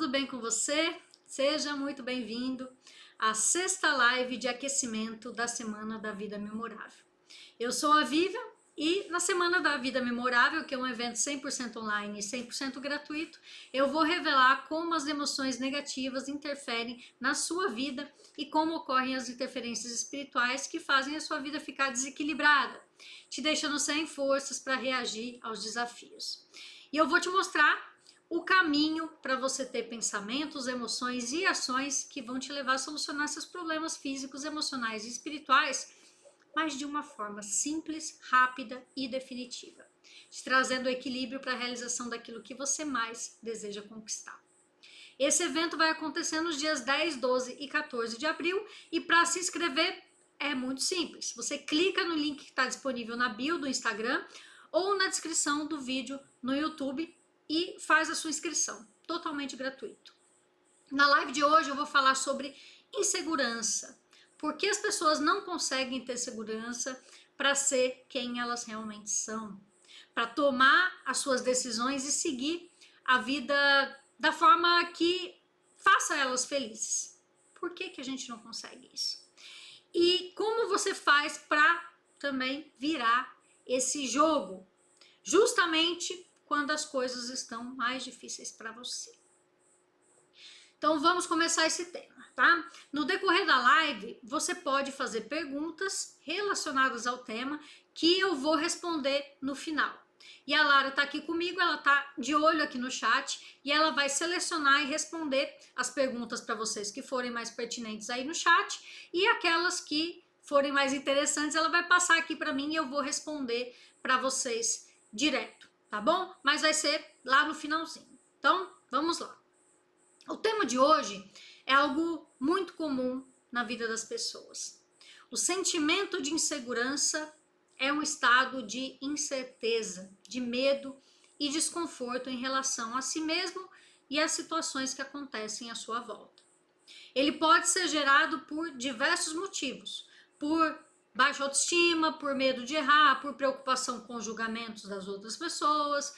tudo bem com você? Seja muito bem-vindo à sexta live de aquecimento da Semana da Vida Memorável. Eu sou a Vivian e na Semana da Vida Memorável, que é um evento 100% online e 100% gratuito, eu vou revelar como as emoções negativas interferem na sua vida e como ocorrem as interferências espirituais que fazem a sua vida ficar desequilibrada, te deixando sem forças para reagir aos desafios. E eu vou te mostrar o caminho para você ter pensamentos, emoções e ações que vão te levar a solucionar seus problemas físicos, emocionais e espirituais, mas de uma forma simples, rápida e definitiva, te trazendo equilíbrio para a realização daquilo que você mais deseja conquistar. Esse evento vai acontecer nos dias 10, 12 e 14 de abril e para se inscrever é muito simples. Você clica no link que está disponível na bio do Instagram ou na descrição do vídeo no YouTube e faz a sua inscrição, totalmente gratuito. Na live de hoje eu vou falar sobre insegurança. Por que as pessoas não conseguem ter segurança para ser quem elas realmente são? Para tomar as suas decisões e seguir a vida da forma que faça elas felizes. Por que a gente não consegue isso? E como você faz para também virar esse jogo? Justamente quando as coisas estão mais difíceis para você. Então vamos começar esse tema, tá? No decorrer da live, você pode fazer perguntas relacionadas ao tema que eu vou responder no final. E a Lara tá aqui comigo, ela tá de olho aqui no chat e ela vai selecionar e responder as perguntas para vocês que forem mais pertinentes aí no chat e aquelas que forem mais interessantes, ela vai passar aqui para mim e eu vou responder para vocês direto. Tá bom? Mas vai ser lá no finalzinho. Então, vamos lá. O tema de hoje é algo muito comum na vida das pessoas. O sentimento de insegurança é um estado de incerteza, de medo e desconforto em relação a si mesmo e às situações que acontecem à sua volta. Ele pode ser gerado por diversos motivos, por baixa autoestima, por medo de errar, por preocupação com os julgamentos das outras pessoas,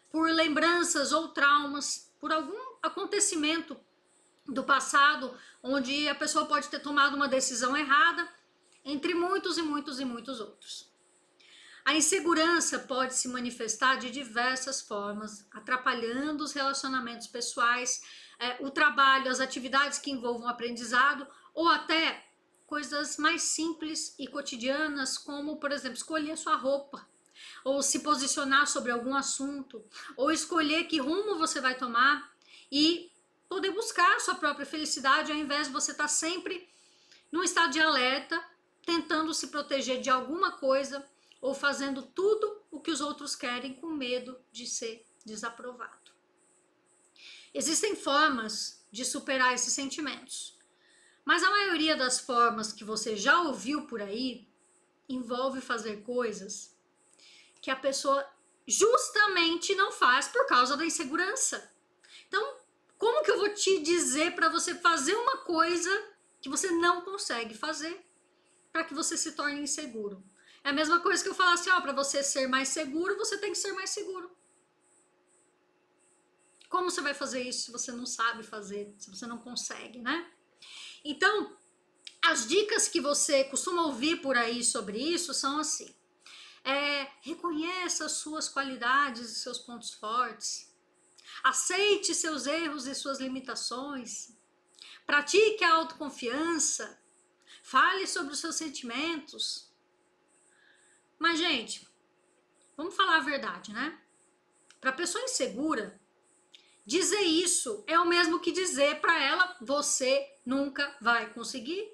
por lembranças ou traumas, por algum acontecimento do passado onde a pessoa pode ter tomado uma decisão errada, entre muitos e muitos e muitos outros. A insegurança pode se manifestar de diversas formas, atrapalhando os relacionamentos pessoais, o trabalho, as atividades que envolvam aprendizado ou até coisas mais simples e cotidianas, como, por exemplo, escolher a sua roupa, ou se posicionar sobre algum assunto, ou escolher que rumo você vai tomar e poder buscar a sua própria felicidade, ao invés de você estar sempre num estado de alerta, tentando se proteger de alguma coisa, ou fazendo tudo o que os outros querem com medo de ser desaprovado. Existem formas de superar esses sentimentos. Mas a maioria das formas que você já ouviu por aí envolve fazer coisas que a pessoa justamente não faz por causa da insegurança. Então, como que eu vou te dizer para você fazer uma coisa que você não consegue fazer para que você se torne inseguro? É a mesma coisa que eu falar assim, ó, para você ser mais seguro, você tem que ser mais seguro. Como você vai fazer isso se você não sabe fazer, se você não consegue, né? Então, as dicas que você costuma ouvir por aí sobre isso são assim. Reconheça as suas qualidades e seus pontos fortes. Aceite seus erros e suas limitações. Pratique a autoconfiança. Fale sobre os seus sentimentos. Mas, gente, vamos falar a verdade, né? Para a pessoa insegura, dizer isso é o mesmo que dizer para ela, você nunca vai conseguir.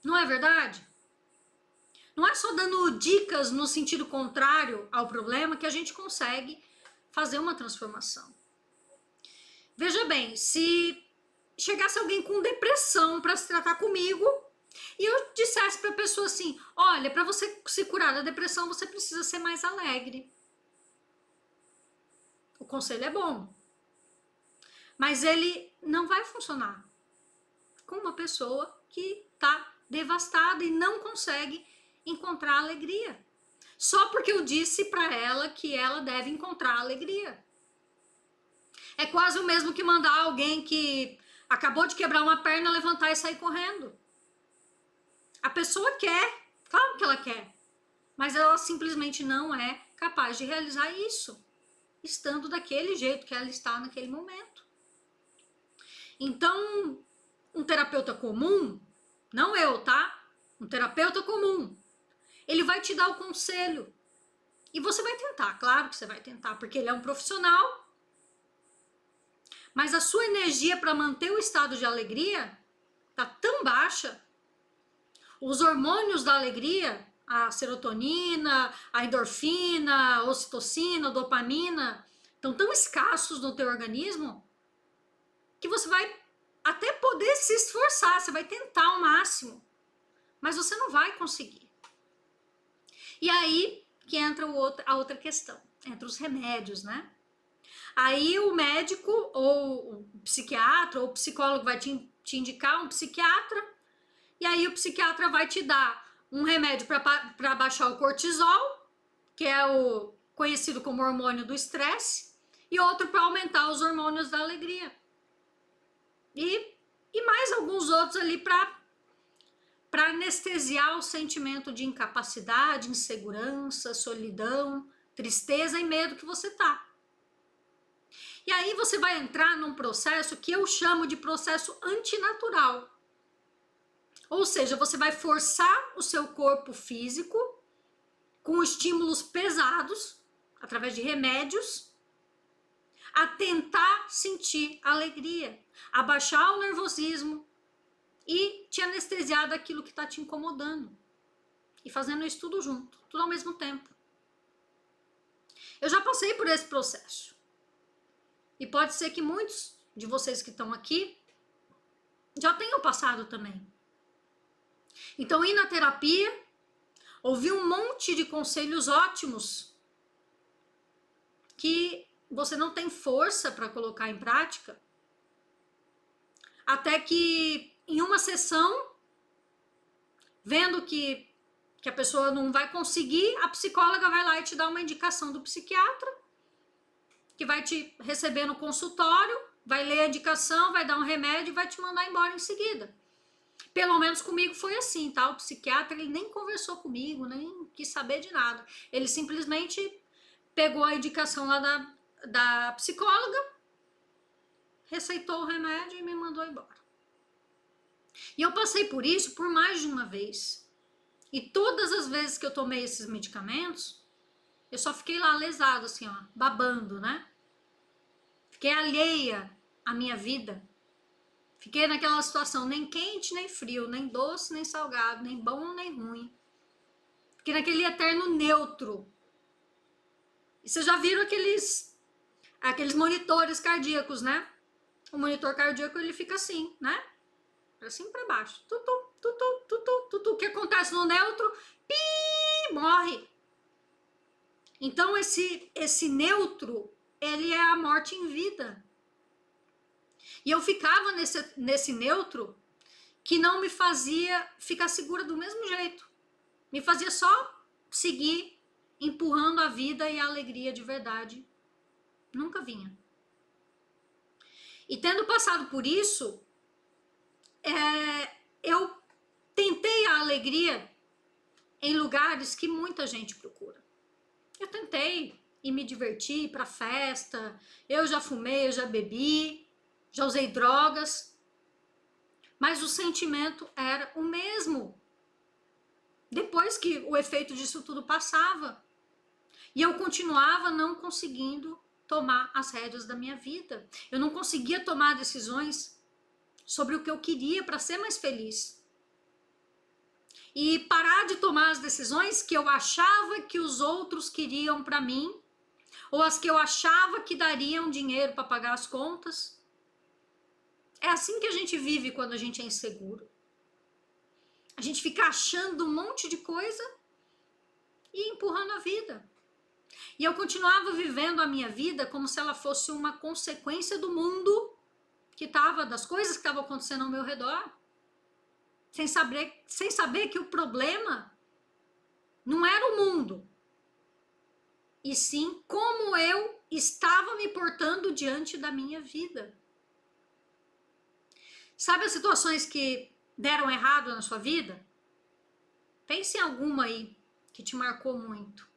Não é verdade? Não é só dando dicas no sentido contrário ao problema que a gente consegue fazer uma transformação. Veja bem, se chegasse alguém com depressão para se tratar comigo e eu dissesse para a pessoa assim, olha, para você se curar da depressão você precisa ser mais alegre. O conselho é bom, mas ele não vai funcionar com uma pessoa que está devastada e não consegue encontrar alegria. Só porque eu disse para ela que ela deve encontrar alegria. É quase o mesmo que mandar alguém que acabou de quebrar uma perna levantar e sair correndo. A pessoa quer, claro que ela quer, mas ela simplesmente não é capaz de realizar isso, estando daquele jeito que ela está naquele momento. Então, um terapeuta comum, não eu, tá? Um terapeuta comum, ele vai te dar o conselho. E você vai tentar, claro que você vai tentar, porque ele é um profissional. Mas a sua energia para manter o estado de alegria tá tão baixa. Os hormônios da alegria, a serotonina, a endorfina, a ocitocina, a dopamina, estão tão escassos no teu organismo que você vai até poder se esforçar, você vai tentar ao máximo, mas você não vai conseguir. E aí que entra a outra questão, entra os remédios, né? Aí o médico ou o psiquiatra ou o psicólogo vai te indicar um psiquiatra, e aí o psiquiatra vai te dar um remédio para baixar o cortisol, que é o conhecido como hormônio do estresse, e outro para aumentar os hormônios da alegria. E mais alguns outros ali para anestesiar o sentimento de incapacidade, insegurança, solidão, tristeza e medo que você tá. E aí você vai entrar num processo que eu chamo de processo antinatural. Ou seja, você vai forçar o seu corpo físico com estímulos pesados, através de remédios, a tentar sentir alegria, a baixar o nervosismo e te anestesiar daquilo que está te incomodando. E fazendo isso tudo junto, tudo ao mesmo tempo. Eu já passei por esse processo. E pode ser que muitos de vocês que estão aqui já tenham passado também. Então, ir na terapia, ouvir um monte de conselhos ótimos que você não tem força para colocar em prática, até que em uma sessão, vendo que a pessoa não vai conseguir, a psicóloga vai lá e te dá uma indicação do psiquiatra, que vai te receber no consultório, vai ler a indicação, vai dar um remédio e vai te mandar embora em seguida. Pelo menos comigo foi assim, tá? O psiquiatra, ele nem conversou comigo, nem quis saber de nada. Ele simplesmente pegou a indicação lá da psicóloga, receitou o remédio e me mandou embora. E eu passei por isso por mais de uma vez. E todas as vezes que eu tomei esses medicamentos, eu só fiquei lá lesado, assim, ó, babando, né? Fiquei alheia à minha vida. Fiquei naquela situação, nem quente, nem frio, nem doce, nem salgado, nem bom, nem ruim. Fiquei naquele eterno neutro. E vocês já viram aqueles monitores cardíacos, né? O monitor cardíaco, ele fica assim, né? Pra cima e pra baixo. Tutu, tutu, tutu, tutu. O que acontece no neutro? Pi, morre. Então, esse neutro, ele é a morte em vida. E eu ficava nesse neutro que não me fazia ficar segura do mesmo jeito. Me fazia só seguir empurrando a vida e a alegria de verdade. Nunca vinha. E tendo passado por isso, eu tentei a alegria em lugares que muita gente procura. Eu tentei e me diverti, ir pra festa, eu já fumei, eu já bebi, já usei drogas, mas o sentimento era o mesmo. Depois que o efeito disso tudo passava. E eu continuava não conseguindo tomar as rédeas da minha vida. Eu não conseguia tomar decisões sobre o que eu queria para ser mais feliz. E parar de tomar as decisões que eu achava que os outros queriam para mim, ou as que eu achava que dariam dinheiro para pagar as contas. É assim que a gente vive quando a gente é inseguro. A gente fica achando um monte de coisa e empurrando a vida. E eu continuava vivendo a minha vida como se ela fosse uma consequência do mundo que estava, das coisas que estavam acontecendo ao meu redor. Sem saber que o problema não era o mundo, e sim como eu estava me portando diante da minha vida. Sabe as situações que deram errado na sua vida? Pense em alguma aí que te marcou muito.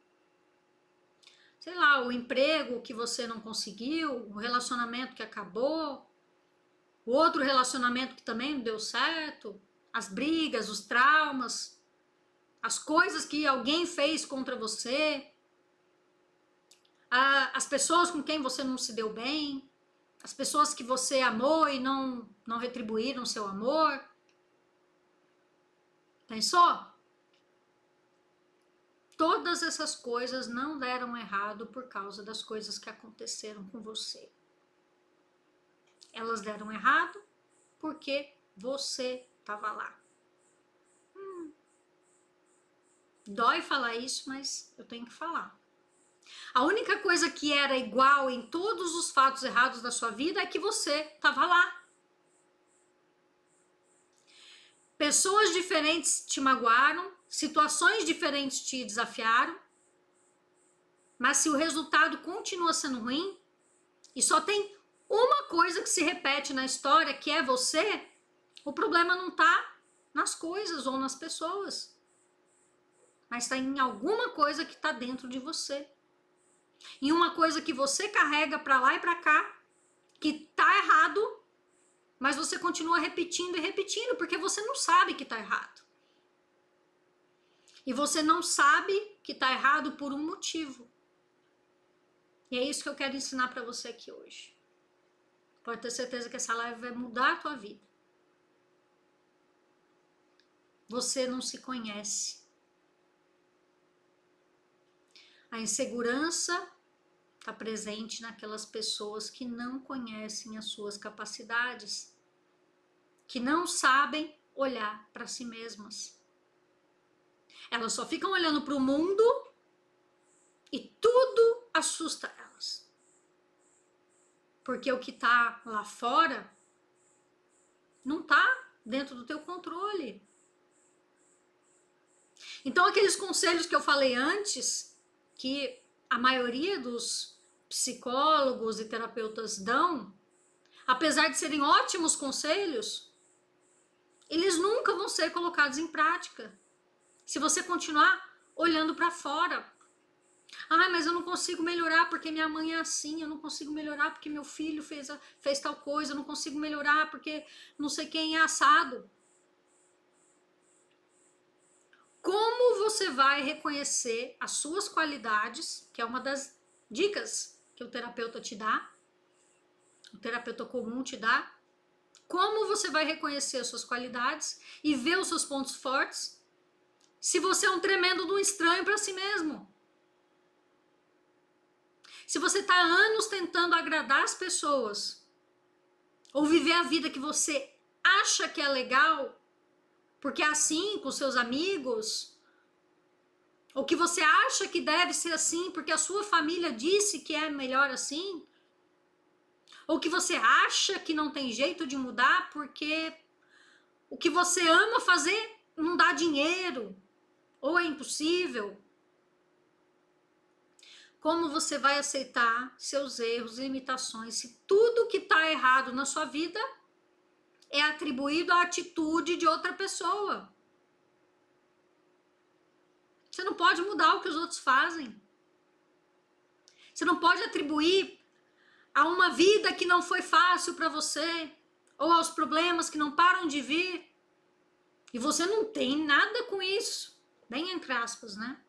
Sei lá, o emprego que você não conseguiu, o relacionamento que acabou, o outro relacionamento que também não deu certo, as brigas, os traumas, as coisas que alguém fez contra você, as pessoas com quem você não se deu bem, as pessoas que você amou e não retribuíram seu amor. Pensou? Todas essas coisas não deram errado por causa das coisas que aconteceram com você. Elas deram errado porque você estava lá. Dói falar isso, mas eu tenho que falar. A única coisa que era igual em todos os fatos errados da sua vida é que você estava lá. Pessoas diferentes te magoaram, situações diferentes te desafiaram, mas se o resultado continua sendo ruim, e só tem uma coisa que se repete na história, que é você, o problema não está nas coisas ou nas pessoas, mas está em alguma coisa que está dentro de você. Em uma coisa que você carrega para lá e para cá, que está errado, mas você continua repetindo e repetindo, porque você não sabe que está errado. E você não sabe que está errado por um motivo. E é isso que eu quero ensinar para você aqui hoje. Pode ter certeza que essa live vai mudar a tua vida. Você não se conhece. A insegurança está presente naquelas pessoas que não conhecem as suas capacidades, que não sabem olhar para si mesmas. Elas só ficam olhando para o mundo e tudo assusta elas. Porque o que está lá fora não está dentro do teu controle. Então, aqueles conselhos que eu falei antes, que a maioria dos psicólogos e terapeutas dão, apesar de serem ótimos conselhos, eles nunca vão ser colocados em prática se você continuar olhando para fora. Ah, mas eu não consigo melhorar porque minha mãe é assim, eu não consigo melhorar porque meu filho fez tal coisa, eu não consigo melhorar porque não sei quem é assado. Como você vai reconhecer as suas qualidades, que é uma das dicas que o terapeuta te dá, o terapeuta comum te dá, como você vai reconhecer as suas qualidades e ver os seus pontos fortes, se você é um tremendo de um estranho para si mesmo? Se você está há anos tentando agradar as pessoas, ou viver a vida que você acha que é legal, porque é assim com seus amigos, ou que você acha que deve ser assim porque a sua família disse que é melhor assim, ou que você acha que não tem jeito de mudar porque o que você ama fazer não dá dinheiro, ou é impossível. Como você vai aceitar seus erros e limitações se tudo que está errado na sua vida é atribuído à atitude de outra pessoa? Você não pode mudar o que os outros fazem. Você não pode atribuir a uma vida que não foi fácil para você, ou aos problemas que não param de vir, e você não tem nada com isso, bem entre aspas, né?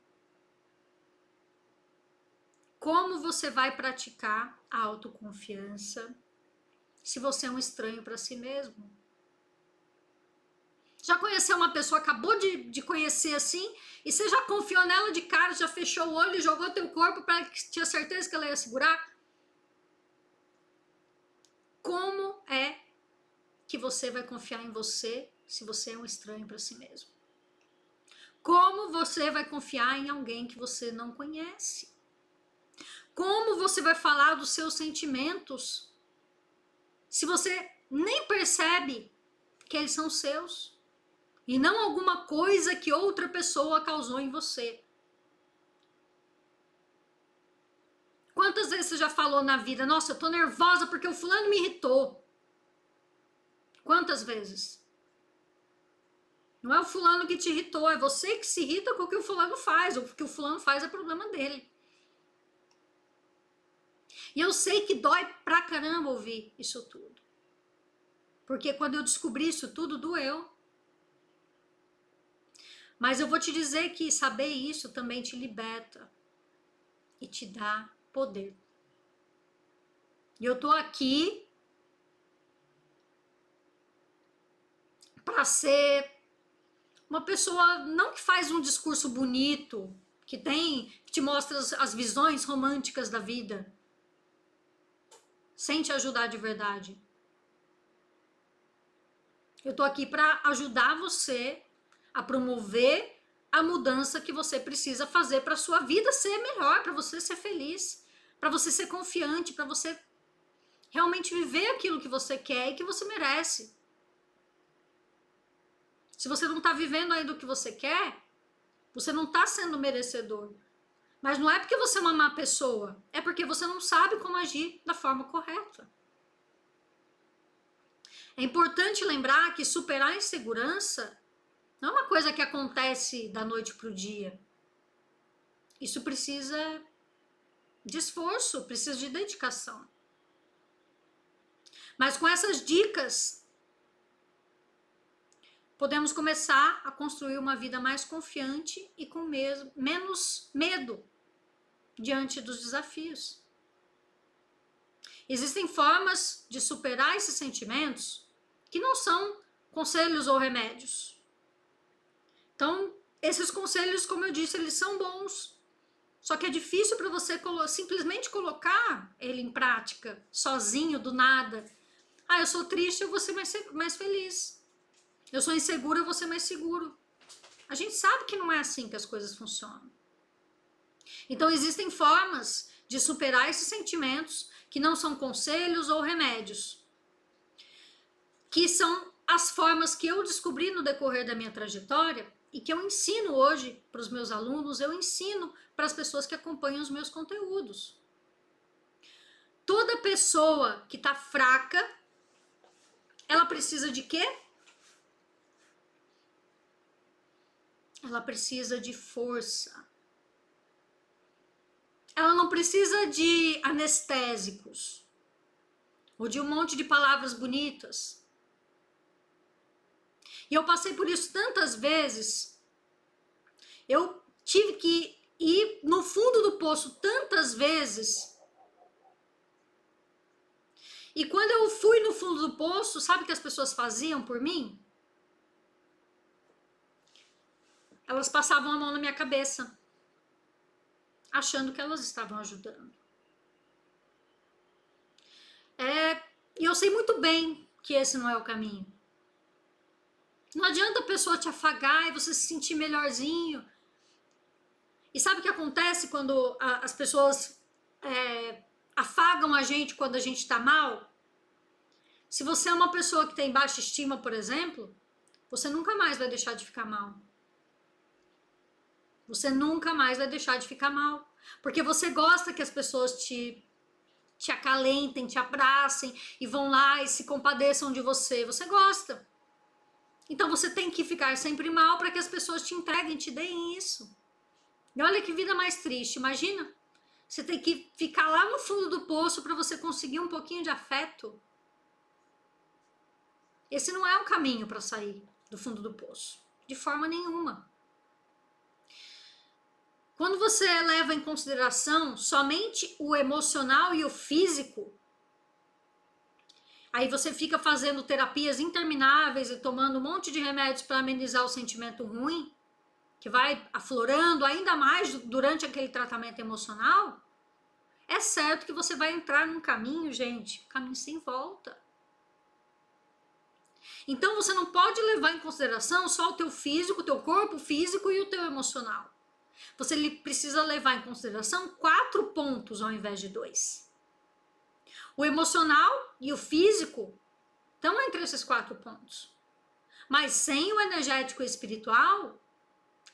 Como você vai praticar a autoconfiança se você é um estranho para si mesmo? Já conheceu uma pessoa, acabou de conhecer assim, e você já confiou nela de cara, já fechou o olho e jogou teu corpo para que tinha certeza que ela ia segurar? Como é que você vai confiar em você se você é um estranho para si mesmo? Como você vai confiar em alguém que você não conhece? Como você vai falar dos seus sentimentos se você nem percebe que eles são seus e não alguma coisa que outra pessoa causou em você? Quantas vezes você já falou na vida, nossa, eu tô nervosa porque o fulano me irritou? Quantas vezes? Não é o fulano que te irritou, é você que se irrita com o que o fulano faz. O que o fulano faz é problema dele. E eu sei que dói pra caramba ouvir isso tudo. Porque quando eu descobri isso tudo, doeu. Mas eu vou te dizer que saber isso também te liberta e te dá poder. E eu tô aqui para ser uma pessoa não que faz um discurso bonito, que te mostra as visões românticas da vida, sem te ajudar de verdade. Eu tô aqui para ajudar você a promover a mudança que você precisa fazer para sua vida ser melhor, para você ser feliz, para você ser confiante, para você realmente viver aquilo que você quer e que você merece. Se você não está vivendo ainda o que você quer, você não está sendo merecedor. Mas não é porque você é uma má pessoa, é porque você não sabe como agir da forma correta. É importante lembrar que superar a insegurança não é uma coisa que acontece da noite para o dia. Isso precisa de esforço, precisa de dedicação. Mas com essas dicas, podemos começar a construir uma vida mais confiante e com menos medo diante dos desafios. Existem formas de superar esses sentimentos que não são conselhos ou remédios. Então, esses conselhos, como eu disse, eles são bons. Só que é difícil para você simplesmente colocar ele em prática, sozinho, do nada. Ah, eu sou triste, eu vou ser mais feliz. Eu sou inseguro, eu vou ser mais seguro. A gente sabe que não é assim que as coisas funcionam. Então, existem formas de superar esses sentimentos que não são conselhos ou remédios, que são as formas que eu descobri no decorrer da minha trajetória e que eu ensino hoje para os meus alunos, eu ensino para as pessoas que acompanham os meus conteúdos. Toda pessoa que está fraca, ela precisa de quê? Ela precisa de força. Ela não precisa de anestésicos ou de um monte de palavras bonitas. E eu passei por isso tantas vezes. Eu tive que ir no fundo do poço tantas vezes. E quando eu fui no fundo do poço, sabe o que as pessoas faziam por mim? Elas passavam a mão na minha cabeça, achando que elas estavam ajudando. E eu sei muito bem que esse não é o caminho. Não adianta a pessoa te afagar e você se sentir melhorzinho. E sabe o que acontece quando as pessoas afagam a gente quando a gente está mal? Se você é uma pessoa que tem baixa estima, por exemplo, você nunca mais vai deixar de ficar mal. Você nunca mais vai deixar de ficar mal. Porque você gosta que as pessoas te acalentem, te abracem e vão lá e se compadeçam de você. Você gosta. Então você tem que ficar sempre mal para que as pessoas te entreguem, te deem isso. E olha que vida mais triste, imagina. Você tem que ficar lá no fundo do poço para você conseguir um pouquinho de afeto. Esse não é um caminho para sair do fundo do poço, de forma nenhuma. Quando você leva em consideração somente o emocional e o físico, aí você fica fazendo terapias intermináveis e tomando um monte de remédios para amenizar o sentimento ruim, que vai aflorando ainda mais durante aquele tratamento emocional. É certo que você vai entrar num caminho, gente, caminho sem volta. Então você não pode levar em consideração só o teu físico, o teu corpo físico e o teu emocional. Você precisa levar em consideração 4 pontos ao invés de 2. O emocional e o físico estão entre esses 4 pontos. Mas sem o energético e espiritual,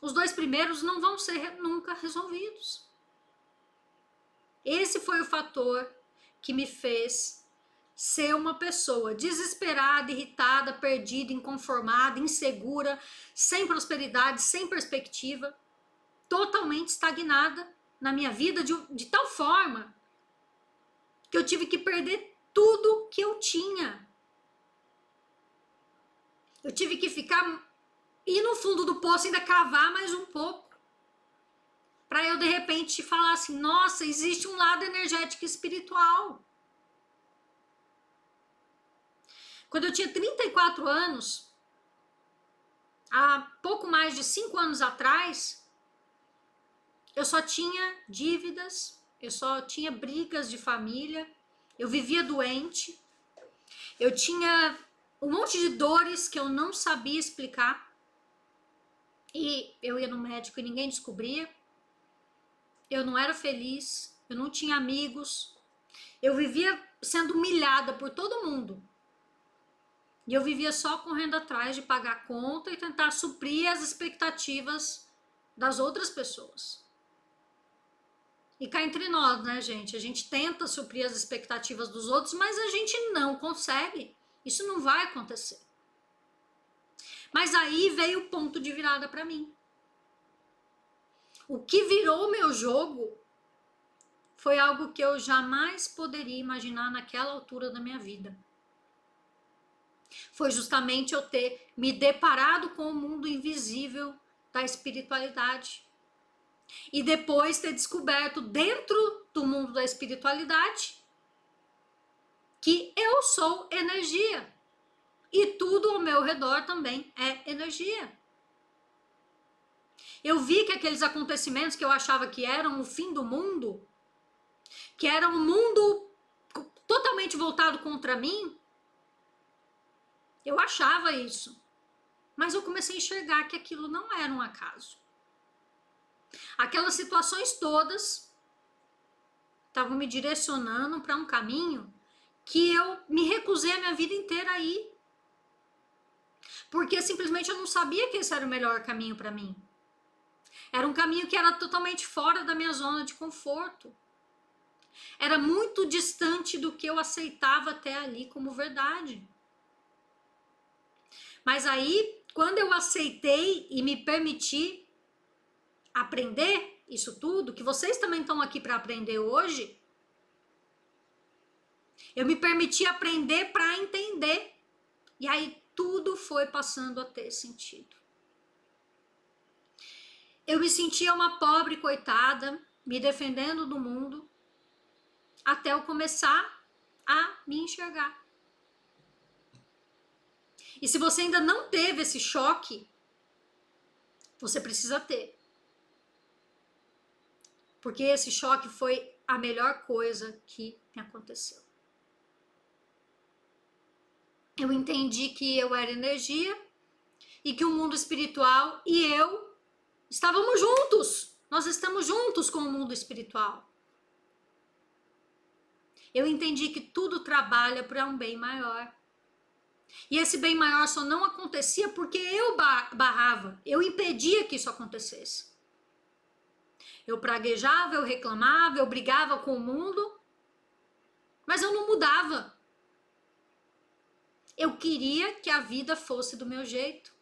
os 2 primeiros não vão ser nunca resolvidos. Esse foi o fator que me fez ser uma pessoa desesperada, irritada, perdida, inconformada, insegura, sem prosperidade, sem perspectiva, totalmente estagnada na minha vida de tal forma que eu tive que perder tudo que eu tinha. Eu tive que ir no fundo do poço e ainda cavar mais um pouco. Para eu, de repente, falar assim, nossa, existe um lado energético e espiritual. Quando eu tinha 34 anos, há pouco mais de 5 anos atrás, eu só tinha dívidas, eu só tinha brigas de família, eu vivia doente, eu tinha um monte de dores que eu não sabia explicar, e eu ia no médico e ninguém descobria. Eu não era feliz, eu não tinha amigos, eu vivia sendo humilhada por todo mundo. E eu vivia só correndo atrás de pagar a conta e tentar suprir as expectativas das outras pessoas. E cá entre nós, né, gente? A gente tenta suprir as expectativas dos outros, mas a gente não consegue. Isso não vai acontecer. Mas aí veio o ponto de virada para mim. O que virou o meu jogo foi algo que eu jamais poderia imaginar naquela altura da minha vida. Foi justamente eu ter me deparado com o mundo invisível da espiritualidade. E depois ter descoberto dentro do mundo da espiritualidade que eu sou energia. E tudo ao meu redor também é energia. Eu vi que aqueles acontecimentos que eu achava que eram o fim do mundo, que era um mundo totalmente voltado contra mim, eu achava isso. Mas eu comecei a enxergar que aquilo não era um acaso. Aquelas situações todas estavam me direcionando para um caminho que eu me recusei a minha vida inteira a ir. Porque simplesmente eu não sabia que esse era o melhor caminho para mim. Era um caminho que era totalmente fora da minha zona de conforto. Era muito distante do que eu aceitava até ali como verdade. Mas aí, quando eu aceitei e me permiti aprender isso tudo, que vocês também estão aqui para aprender hoje, eu me permiti aprender para entender. E aí tudo foi passando a ter sentido. Eu me sentia uma pobre coitada, me defendendo do mundo, até eu começar a me enxergar. E se você ainda não teve esse choque, você precisa ter. Porque esse choque foi a melhor coisa que me aconteceu. Eu entendi que eu era energia e que o mundo espiritual e eu estávamos juntos. Nós estamos juntos com o mundo espiritual. Eu entendi que tudo trabalha para um bem maior. E esse bem maior só não acontecia porque eu barrava, eu impedia que isso acontecesse. Eu praguejava, eu reclamava, eu brigava com o mundo, mas eu não mudava. Eu queria que a vida fosse do meu jeito.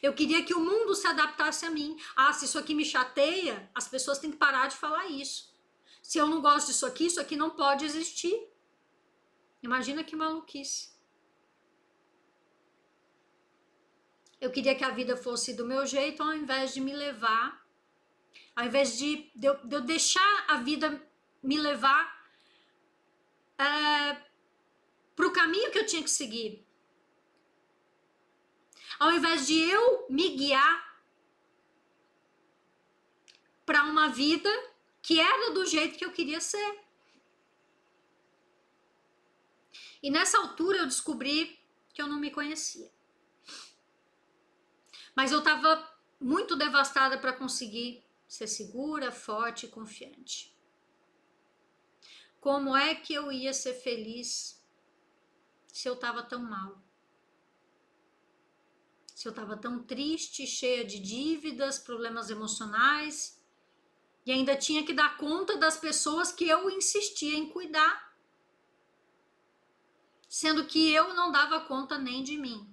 Eu queria que o mundo se adaptasse a mim. Ah, se isso aqui me chateia, as pessoas têm que parar de falar isso. Se eu não gosto disso aqui não pode existir. Imagina que maluquice. Eu queria que a vida fosse do meu jeito, ao invés de me levar, ao invés de eu deixar a vida me levar para o caminho que eu tinha que seguir. Ao invés de eu me guiar para uma vida que era do jeito que eu queria ser. E nessa altura eu descobri que eu não me conhecia. Mas eu estava muito devastada para conseguir ser segura, forte e confiante. Como é que eu ia ser feliz se eu estava tão mal? Se eu estava tão triste, cheia de dívidas, problemas emocionais, E ainda tinha que dar conta das pessoas que eu insistia em cuidar, sendo que eu não dava conta nem de mim.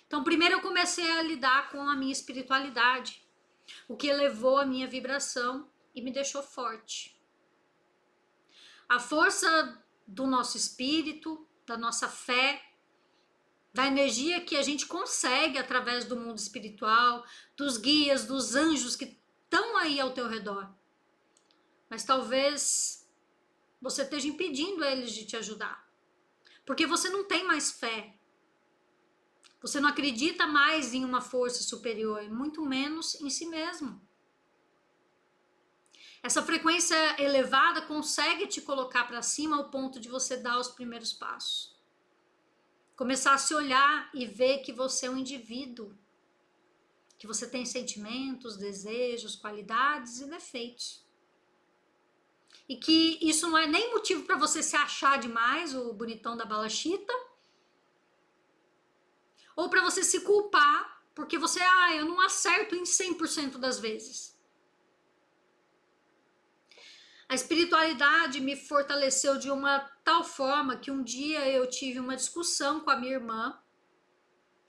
Então, primeiro eu comecei a lidar com a minha espiritualidade, o que elevou a minha vibração e me deixou forte. A força do nosso espírito, da nossa fé, da energia que a gente consegue através do mundo espiritual, dos guias, dos anjos que estão aí ao teu redor. Mas talvez você esteja impedindo eles de te ajudar, porque você não tem mais fé. Você não acredita mais em uma força superior, muito menos em si mesmo. Essa frequência elevada consegue te colocar para cima ao ponto de você dar os primeiros passos. Começar a se olhar e ver que você é um indivíduo, que você tem sentimentos, desejos, qualidades e defeitos. E que isso não é nem motivo para você se achar demais, o bonitão da balachita, ou para você se culpar porque você, eu não acerto em 100% das vezes. A espiritualidade me fortaleceu de uma tal forma que um dia eu tive uma discussão com a minha irmã,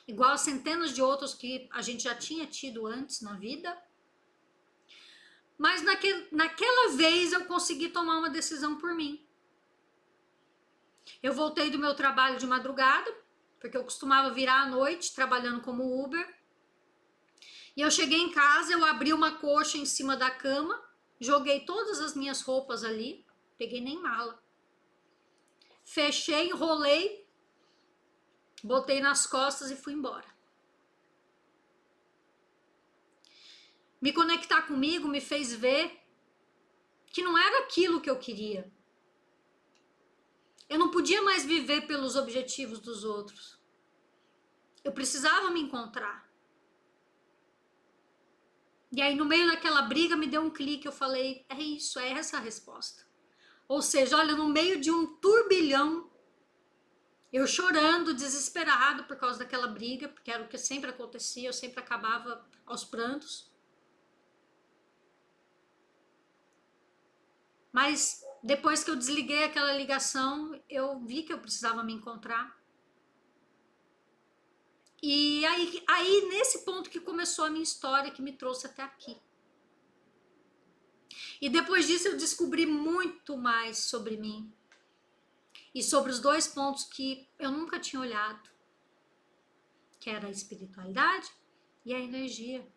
igual a centenas de outros que a gente já tinha tido antes na vida. Mas naquela vez eu consegui tomar uma decisão por mim. Eu voltei do meu trabalho de madrugada, porque eu costumava virar à noite trabalhando como Uber. E eu cheguei em casa, eu abri uma coxa em cima da cama, joguei todas as minhas roupas ali, peguei nem mala. Fechei, enrolei, botei nas costas e fui embora. Me conectar comigo me fez ver que não era aquilo que eu queria. Eu não podia mais viver pelos objetivos dos outros. Eu precisava me encontrar. E aí, no meio daquela briga, me deu um clique. Eu falei, é isso, é essa a resposta. Ou seja, olha, no meio de um turbilhão, eu chorando, desesperado por causa daquela briga, porque era o que sempre acontecia, eu sempre acabava aos prantos. Mas depois que eu desliguei aquela ligação, eu vi que eu precisava me encontrar. E aí nesse ponto que começou a minha história, que me trouxe até aqui. E depois disso eu descobri muito mais sobre mim. E sobre os dois pontos que eu nunca tinha olhado. Que era a espiritualidade e a energia.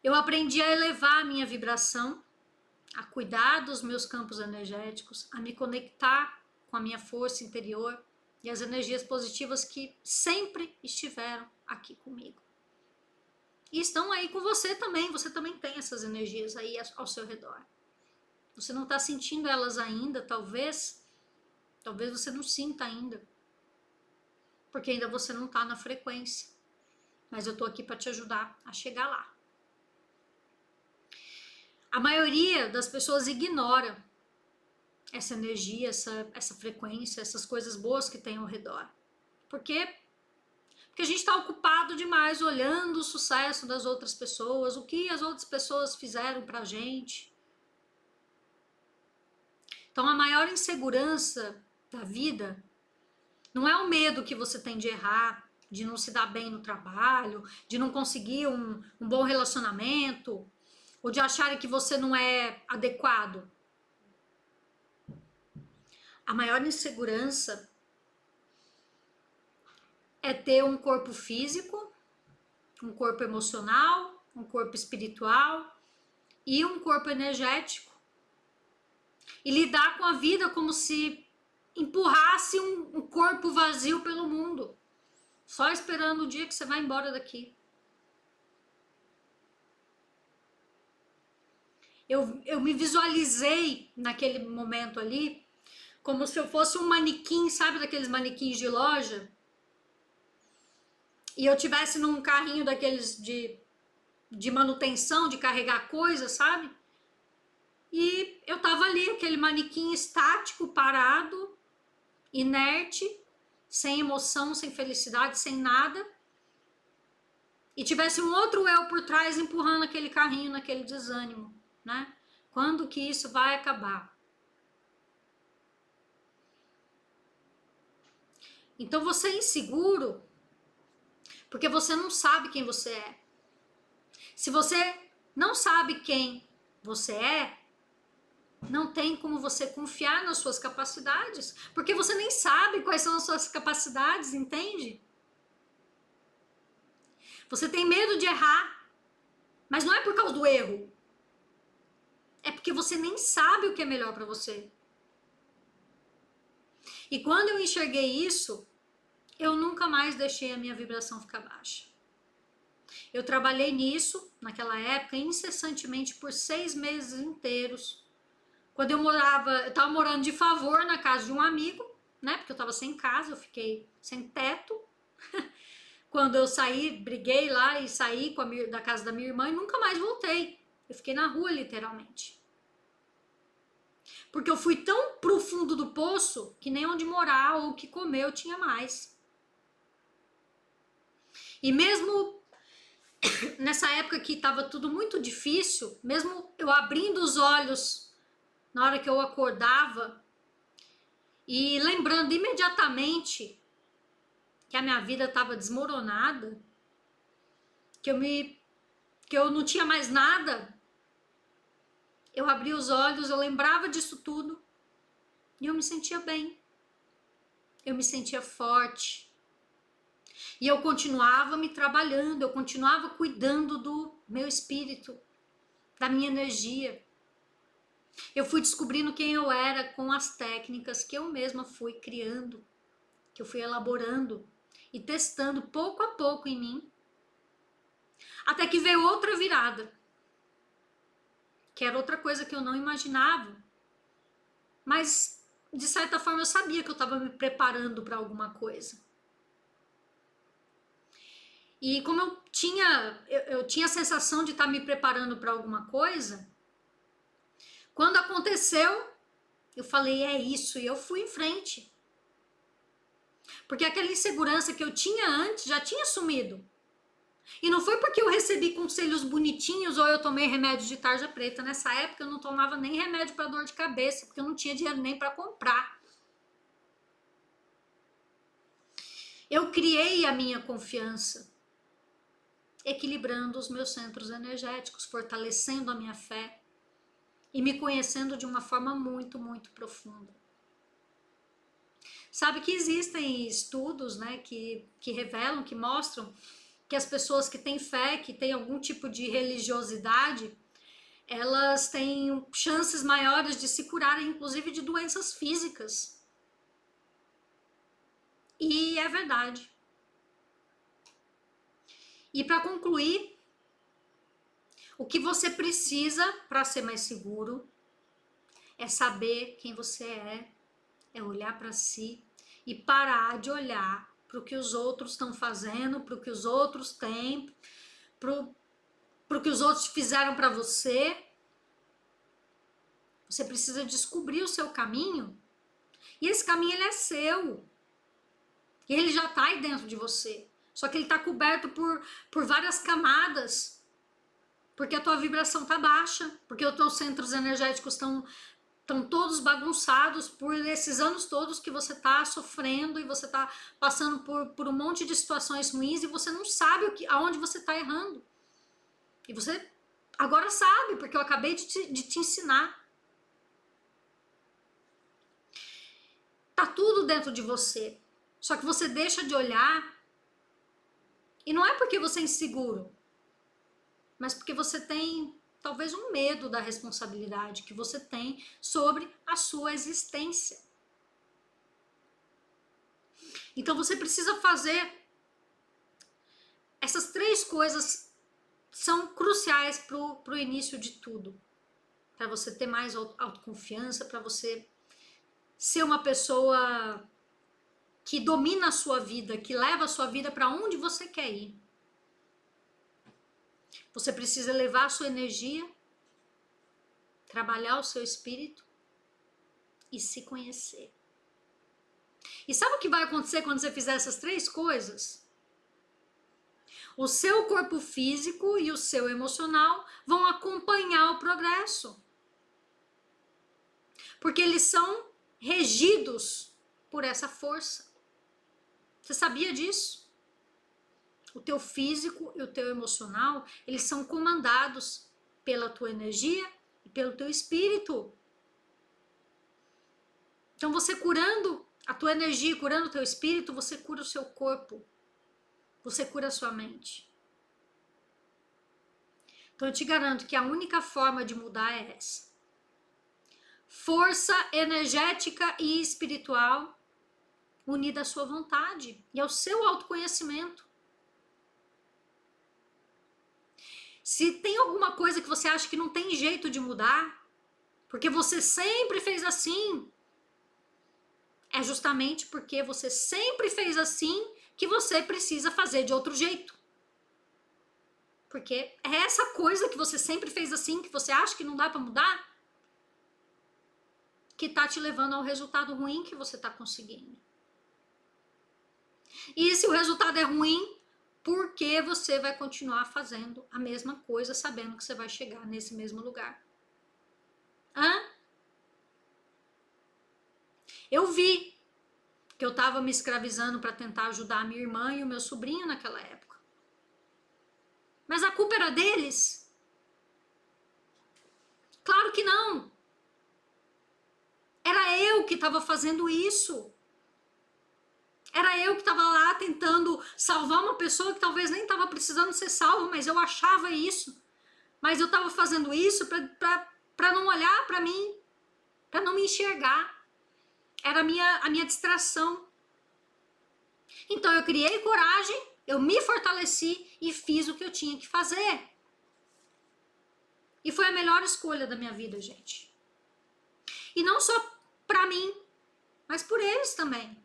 Eu aprendi a elevar a minha vibração, a cuidar dos meus campos energéticos, a me conectar com a minha força interior e as energias positivas que sempre estiveram aqui comigo. E estão aí com você também tem essas energias aí ao seu redor. Você não está sentindo elas ainda, talvez você não sinta ainda, porque ainda você não está na frequência, mas eu estou aqui para te ajudar a chegar lá. A maioria das pessoas ignora essa energia, essa frequência, essas coisas boas que tem ao redor. Por quê? Porque a gente está ocupado demais olhando o sucesso das outras pessoas, o que as outras pessoas fizeram pra gente. Então a maior insegurança da vida não é o medo que você tem de errar, de não se dar bem no trabalho, de não conseguir um bom relacionamento, ou de acharem que você não é adequado. A maior insegurança é ter um corpo físico, um corpo emocional, um corpo espiritual e um corpo energético. E lidar com a vida como se empurrasse um corpo vazio pelo mundo, só esperando o dia que você vai embora daqui. Eu me visualizei naquele momento ali como se eu fosse um manequim, sabe daqueles manequins de loja? E eu tivesse num carrinho daqueles de manutenção, de carregar coisas, sabe? E eu tava ali, aquele manequim estático, parado, inerte, sem emoção, sem felicidade, sem nada. e tivesse um outro eu por trás empurrando aquele carrinho naquele desânimo, né? Quando que isso vai acabar? Então você é inseguro porque você não sabe quem você é. Se você não sabe quem você é, não tem como você confiar nas suas capacidades, porque você nem sabe quais são as suas capacidades, entende? Você tem medo de errar, mas não é por causa do erro. É porque você nem sabe o que é melhor para você. E quando eu enxerguei isso, eu nunca mais deixei a minha vibração ficar baixa. Eu trabalhei nisso, naquela época, incessantemente por 6 meses inteiros. Quando eu tava morando de favor na casa de um amigo, né? Porque eu tava sem casa, eu fiquei sem teto. Quando eu saí, briguei lá e saí da casa da minha irmã e nunca mais voltei. Eu fiquei na rua, literalmente. Porque eu fui tão pro fundo do poço que nem onde morar ou o que comer eu tinha mais. E mesmo nessa época que estava tudo muito difícil, mesmo eu abrindo os olhos na hora que eu acordava e lembrando imediatamente que a minha vida estava desmoronada, que eu não tinha mais nada, eu abria os olhos, eu lembrava disso tudo e eu me sentia bem. Eu me sentia forte. E eu continuava me trabalhando, eu continuava cuidando do meu espírito, da minha energia. Eu fui descobrindo quem eu era com as técnicas que eu mesma fui criando, que eu fui elaborando e testando pouco a pouco em mim. Até que veio outra virada, que era outra coisa que eu não imaginava. Mas, de certa forma, eu sabia que eu estava me preparando para alguma coisa. E como eu tinha a sensação de estar me preparando para alguma coisa, quando aconteceu, eu falei, é isso, e eu fui em frente. Porque aquela insegurança que eu tinha antes já tinha sumido. E não foi porque eu recebi conselhos bonitinhos ou eu tomei remédio de tarja preta. Nessa época eu não tomava nem remédio para dor de cabeça, porque eu não tinha dinheiro nem para comprar. Eu criei a minha confiança, equilibrando os meus centros energéticos, fortalecendo a minha fé e me conhecendo de uma forma muito, muito profunda. Sabe que existem estudos, né, que revelam, que mostram que as pessoas que têm fé, que têm algum tipo de religiosidade, elas têm chances maiores de se curarem, inclusive de doenças físicas. E é verdade. E para concluir, o que você precisa para ser mais seguro é saber quem você é olhar para si e parar de olhar para o que os outros estão fazendo, para o que os outros têm, para o que os outros fizeram para você. Você precisa descobrir o seu caminho e esse caminho ele é seu. E ele já está aí dentro de você. Só que ele está coberto por várias camadas. Porque a tua vibração está baixa, porque os teus centros energéticos estão todos bagunçados por esses anos todos que você está sofrendo e você está passando por um monte de situações ruins e você não sabe aonde você está errando. E você agora sabe, porque eu acabei de te ensinar. Tá tudo dentro de você. Só que você deixa de olhar e não é porque você é inseguro, mas porque você tem talvez um medo da responsabilidade que você tem sobre a sua existência. Então você precisa fazer essas 3 coisas, são cruciais para o início de tudo. Para você ter mais autoconfiança, para você ser uma pessoa que domina a sua vida, que leva a sua vida para onde você quer ir. Você precisa levar a sua energia, trabalhar o seu espírito e se conhecer. E sabe o que vai acontecer quando você fizer essas 3 coisas? O seu corpo físico e o seu emocional vão acompanhar o progresso. Porque eles são regidos por essa força. Você sabia disso? O teu físico e o teu emocional, eles são comandados pela tua energia e pelo teu espírito. Então você curando a tua energia, curando o teu espírito, você cura o seu corpo. Você cura a sua mente. Então eu te garanto que a única forma de mudar é essa. Força energética e espiritual unida à sua vontade e ao seu autoconhecimento. Se tem alguma coisa que você acha que não tem jeito de mudar, porque você sempre fez assim, é justamente porque você sempre fez assim que você precisa fazer de outro jeito. Porque é essa coisa que você sempre fez assim, que você acha que não dá para mudar, que tá te levando ao resultado ruim que você tá conseguindo. E se o resultado é ruim, por que você vai continuar fazendo a mesma coisa, sabendo que você vai chegar nesse mesmo lugar? Eu vi que eu tava me escravizando para tentar ajudar a minha irmã e o meu sobrinho naquela época. Mas a culpa era deles? Claro que não. Era eu que estava fazendo isso. Era eu que estava lá tentando salvar uma pessoa que talvez nem estava precisando ser salva, mas eu achava isso. Mas eu estava fazendo isso para não olhar para mim, para não me enxergar. Era a minha distração. Então eu criei coragem, eu me fortaleci e fiz o que eu tinha que fazer. E foi a melhor escolha da minha vida, gente. E não só para mim, mas por eles também.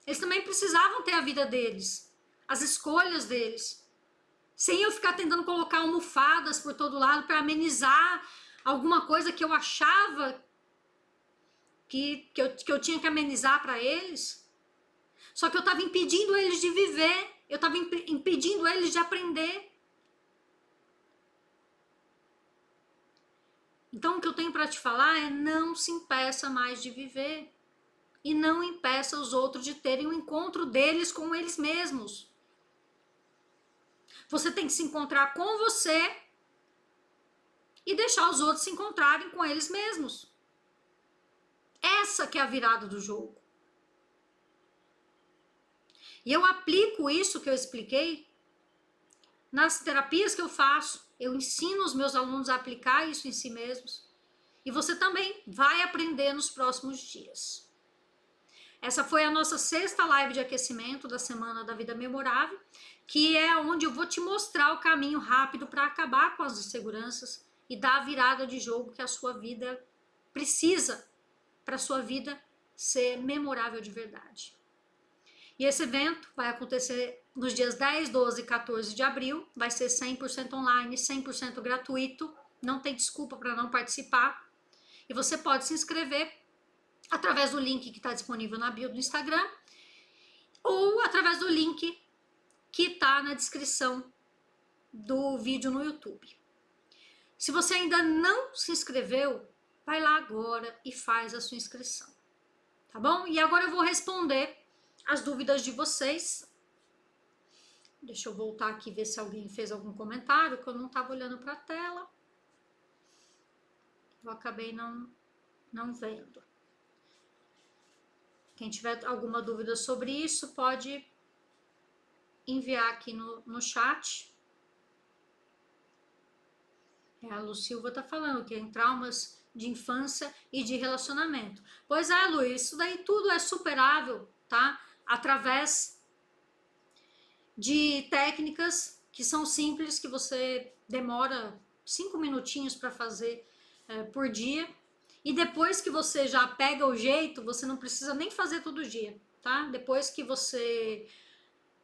Eles também precisavam ter a vida deles, as escolhas deles. Sem eu ficar tentando colocar almofadas por todo lado para amenizar alguma coisa que eu achava que eu tinha que amenizar para eles. Só que eu estava impedindo eles de viver, eu estava impedindo eles de aprender. Então o que eu tenho para te falar é: não se impeça mais de viver. E não impeça os outros de terem um encontro deles com eles mesmos. Você tem que se encontrar com você e deixar os outros se encontrarem com eles mesmos. Essa que é a virada do jogo. E eu aplico isso que eu expliquei nas terapias que eu faço. Eu ensino os meus alunos a aplicar isso em si mesmos. E você também vai aprender nos próximos dias. Essa foi a nossa 6ª live de aquecimento da Semana da Vida Memorável, que é onde eu vou te mostrar o caminho rápido para acabar com as inseguranças e dar a virada de jogo que a sua vida precisa para a sua vida ser memorável de verdade. E esse evento vai acontecer nos dias 10, 12 e 14 de abril, vai ser 100% online, 100% gratuito, não tem desculpa para não participar. E você pode se inscrever através do link que está disponível na bio do Instagram ou através do link que está na descrição do vídeo no YouTube. Se você ainda não se inscreveu, vai lá agora e faz a sua inscrição, tá bom? E agora eu vou responder as dúvidas de vocês. Deixa eu voltar aqui e ver se alguém fez algum comentário, que eu não estava olhando para a tela. Eu acabei não vendo. Quem tiver alguma dúvida sobre isso, pode enviar aqui no chat. A Lu Silva está falando que tem traumas de infância e de relacionamento. Pois é, Lu, isso daí tudo é superável, tá? Através de técnicas que são simples, que você demora 5 minutinhos para fazer por dia. E depois que você já pega o jeito, você não precisa nem fazer todo dia, tá? Depois que você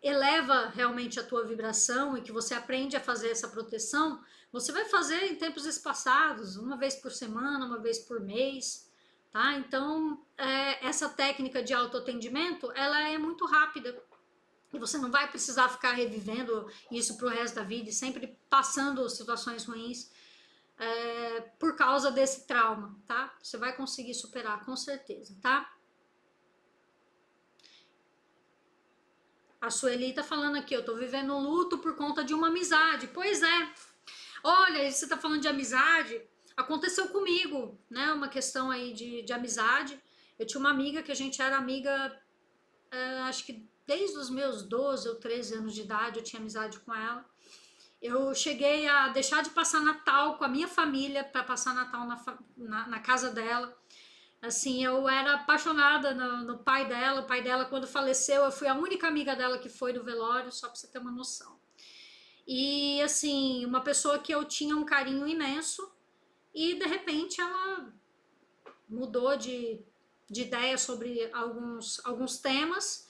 eleva realmente a tua vibração e que você aprende a fazer essa proteção, você vai fazer em tempos espaçados, uma vez por semana, uma vez por mês, tá? Então, essa técnica de autoatendimento, ela é muito rápida, e você não vai precisar ficar revivendo isso pro resto da vida e sempre passando situações ruins por causa desse trauma, tá? Você vai conseguir superar, com certeza, tá? A Sueli tá falando aqui, eu tô vivendo um luto por conta de uma amizade. Pois é. Olha, você tá falando de amizade, aconteceu comigo, né? Uma questão aí de amizade. Eu tinha uma amiga que a gente era amiga, acho que desde os meus 12 ou 13 anos de idade eu tinha amizade com ela. Eu cheguei a deixar de passar Natal com a minha família para passar Natal na casa dela. Assim, eu era apaixonada no pai dela. O pai dela, quando faleceu, eu fui a única amiga dela que foi no velório, só pra você ter uma noção. E, assim, uma pessoa que eu tinha um carinho imenso e, de repente, ela mudou de ideia sobre alguns temas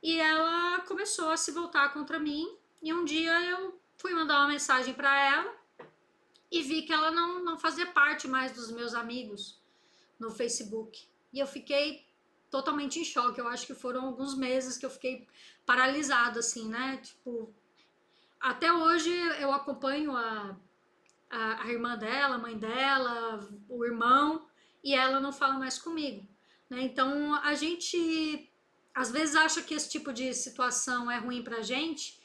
e ela começou a se voltar contra mim. E um dia eu fui mandar uma mensagem para ela e vi que ela não fazia parte mais dos meus amigos no Facebook. E eu fiquei totalmente em choque. Eu acho que foram alguns meses que eu fiquei paralisada, assim, né? Tipo, até hoje eu acompanho a irmã dela, a mãe dela, o irmão, e ela não fala mais comigo, né? Então a gente às vezes acha que esse tipo de situação é ruim pra gente,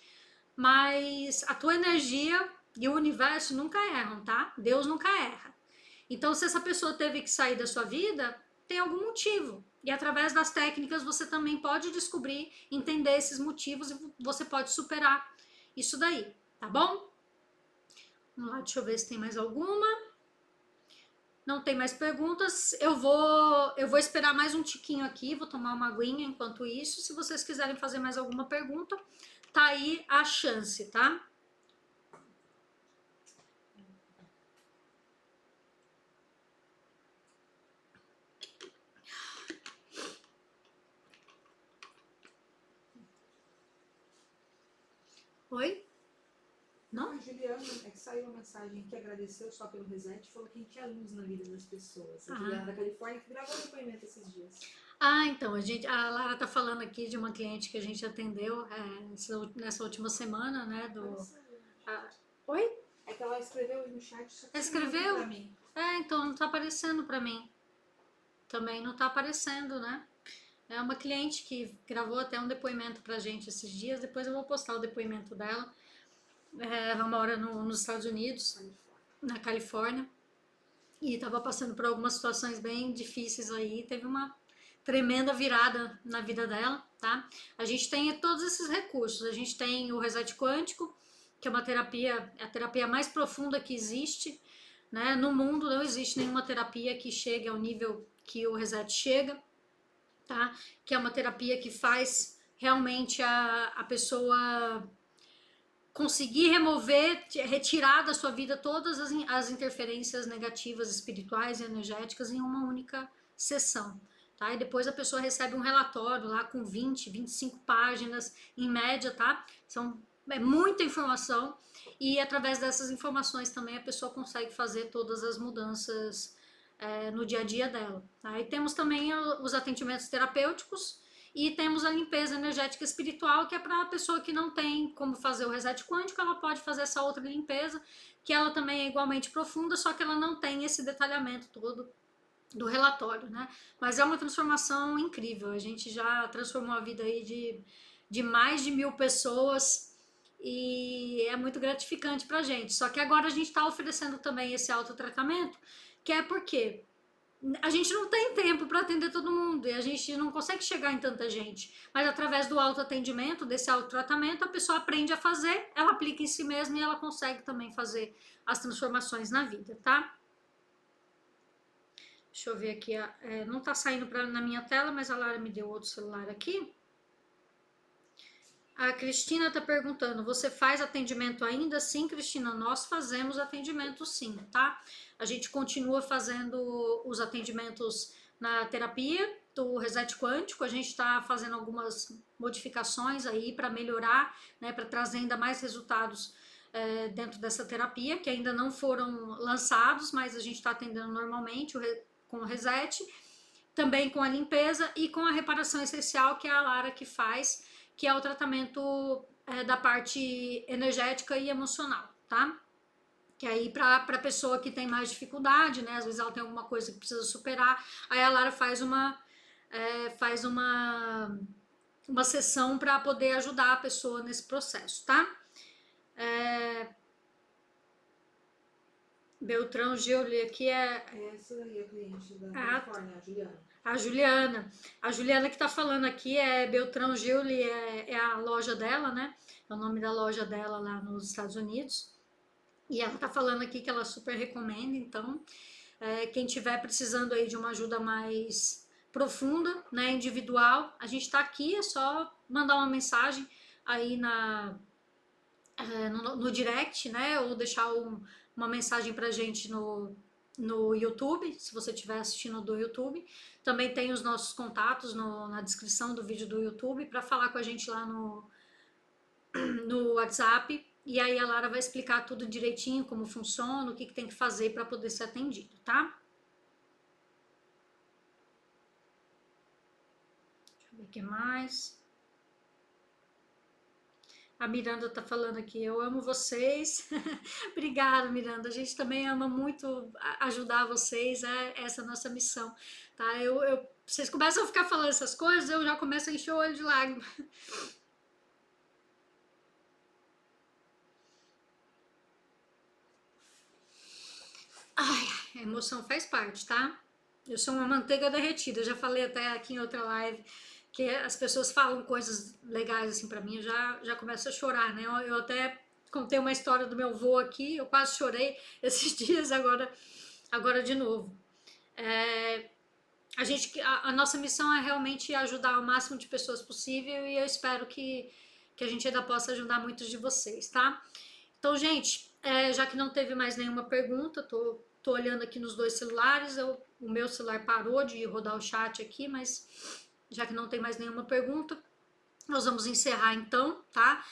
mas a tua energia e o universo nunca erram, tá? Deus nunca erra. Então, se essa pessoa teve que sair da sua vida, tem algum motivo. E através das técnicas você também pode descobrir, entender esses motivos e você pode superar isso daí, tá bom? Vamos lá, deixa eu ver se tem mais alguma. Não tem mais perguntas. Eu vou esperar mais um tiquinho aqui, vou tomar uma aguinha enquanto isso. Se vocês quiserem fazer mais alguma pergunta, tá aí a chance, tá? Oi? Não? A Juliana, é que saiu uma mensagem que agradeceu só pelo reset, falou que a gente é luz na vida das pessoas. A Juliana da Califórnia que gravou um depoimento esses dias. Então, a Lara tá falando aqui de uma cliente que a gente atendeu nessa última semana, né? Oi? É que ela escreveu no chat, só que Escreveu? pra mim. Então não tá aparecendo pra mim. Também não tá aparecendo, né? É uma cliente que gravou até um depoimento pra gente esses dias, depois eu vou postar o depoimento dela. Ela mora nos Estados Unidos, na Califórnia, e estava passando por algumas situações bem difíceis aí, teve uma tremenda virada na vida dela, tá? A gente tem todos esses recursos, a gente tem o reset quântico, que é uma terapia, é a terapia mais profunda que existe, né? No mundo não existe nenhuma terapia que chegue ao nível que o reset chega, tá? Que é uma terapia que faz realmente a pessoa conseguir remover, retirar da sua vida todas as interferências negativas, espirituais e energéticas em uma única sessão. Tá? E depois a pessoa recebe um relatório lá com 20, 25 páginas em média, tá? É muita informação e através dessas informações também a pessoa consegue fazer todas as mudanças no dia a dia dela. Tá? E temos também os atendimentos terapêuticos, e temos a limpeza energética espiritual, que é para a pessoa que não tem como fazer o reset quântico, ela pode fazer essa outra limpeza, que ela também é igualmente profunda, só que ela não tem esse detalhamento todo do relatório, né? Mas é uma transformação incrível. A gente já transformou a vida aí de mais de 1000 pessoas e é muito gratificante pra gente. Só que agora a gente está oferecendo também esse autotratamento, que é porque a gente não tem tempo para atender todo mundo e a gente não consegue chegar em tanta gente. Mas através do autoatendimento, desse autotratamento, a pessoa aprende a fazer, ela aplica em si mesma e ela consegue também fazer as transformações na vida, tá? Deixa eu ver aqui, não tá saindo na minha tela, mas a Lara me deu outro celular aqui. A Cristina tá perguntando, você faz atendimento ainda? Sim, Cristina, nós fazemos atendimento sim, tá? A gente continua fazendo os atendimentos na terapia do reset quântico, a gente está fazendo algumas modificações aí para melhorar, né, para trazer ainda mais resultados dentro dessa terapia, que ainda não foram lançados, mas a gente está atendendo normalmente com o reset, também com a limpeza e com a reparação essencial, que é a Lara que faz, que é o tratamento da parte energética e emocional, tá? Que aí para pessoa que tem mais dificuldade, né? Às vezes ela tem alguma coisa que precisa superar, aí a Lara faz uma sessão para poder ajudar a pessoa nesse processo, tá? Beltrão Giuli aqui Essa aí é a cliente da Califórnia, a Juliana. A Juliana. A Juliana que tá falando aqui é Beltrão Giuli, é a loja dela, né? É o nome da loja dela lá nos Estados Unidos. E ela tá falando aqui que ela super recomenda, então quem tiver precisando aí de uma ajuda mais profunda, né, individual, a gente tá aqui, é só mandar uma mensagem aí no direct, né, ou deixar uma mensagem pra gente no YouTube, se você estiver assistindo do YouTube. Também tem os nossos contatos na descrição do vídeo do YouTube para falar com a gente lá no WhatsApp. E aí a Lara vai explicar tudo direitinho, como funciona, o que tem que fazer para poder ser atendido, tá? Deixa eu ver o que mais. A Miranda tá falando aqui, eu amo vocês. Obrigada, Miranda. A gente também ama muito ajudar vocês, essa é a nossa missão, tá? Vocês começam a ficar falando essas coisas, eu já começo a encher o olho de lágrimas. Ai, a emoção faz parte, tá? Eu sou uma manteiga derretida, eu já falei até aqui em outra live que as pessoas falam coisas legais assim pra mim, eu já começo a chorar, né? Eu até contei uma história do meu avô aqui, eu quase chorei esses dias, agora de novo. A nossa missão é realmente ajudar o máximo de pessoas possível e eu espero que a gente ainda possa ajudar muitos de vocês, tá? Então, gente, já que não teve mais nenhuma pergunta, tô olhando aqui nos dois celulares, o meu celular parou de rodar o chat aqui, mas já que não tem mais nenhuma pergunta, nós vamos encerrar então, tá?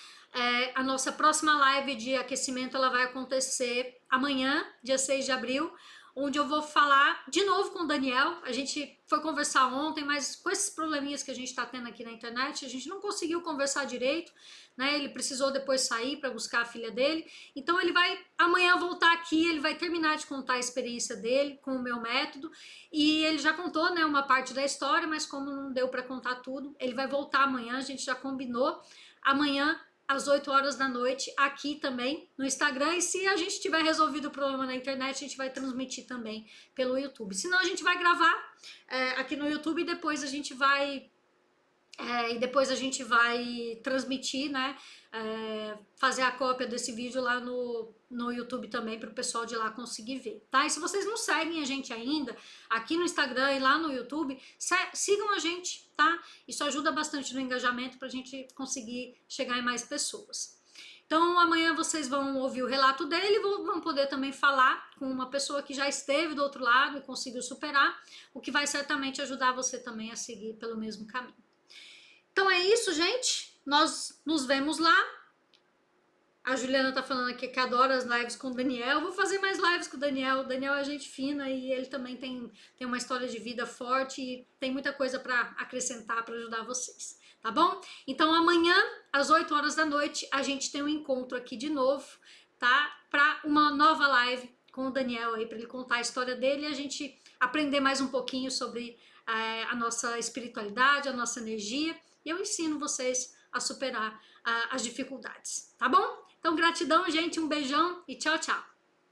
A nossa próxima live de aquecimento, ela vai acontecer amanhã, dia 6 de abril, onde eu vou falar de novo com o Daniel. A gente foi conversar ontem, mas com esses probleminhas que a gente tá tendo aqui na internet, a gente não conseguiu conversar direito, né? Ele precisou depois sair para buscar a filha dele. Então ele vai amanhã voltar aqui, ele vai terminar de contar a experiência dele com o meu método. E ele já contou, né, uma parte da história, mas como não deu para contar tudo, ele vai voltar amanhã, a gente já combinou. Amanhã às 8 horas da noite, aqui também no Instagram, e se a gente tiver resolvido o problema na internet, a gente vai transmitir também pelo YouTube. Senão a gente vai gravar aqui no YouTube e depois a gente vai transmitir, né, fazer a cópia desse vídeo lá no YouTube também para o pessoal de lá conseguir ver, tá? E se vocês não seguem a gente ainda, aqui no Instagram e lá no YouTube, sigam a gente, tá? Isso ajuda bastante no engajamento para a gente conseguir chegar em mais pessoas. Então amanhã vocês vão ouvir o relato dele e vão poder também falar com uma pessoa que já esteve do outro lado e conseguiu superar, o que vai certamente ajudar você também a seguir pelo mesmo caminho. Então é isso, gente. Nós nos vemos lá. A Juliana tá falando aqui que adora as lives com o Daniel. Eu vou fazer mais lives com o Daniel. O Daniel é gente fina e ele também tem uma história de vida forte e tem muita coisa para acrescentar para ajudar vocês, tá bom? Então amanhã, às 8 horas da noite, a gente tem um encontro aqui de novo, tá? Para uma nova live com o Daniel aí, para ele contar a história dele e a gente aprender mais um pouquinho sobre a nossa espiritualidade, a nossa energia. E eu ensino vocês a superar as dificuldades, tá bom? Então, gratidão, gente, um beijão e tchau, tchau!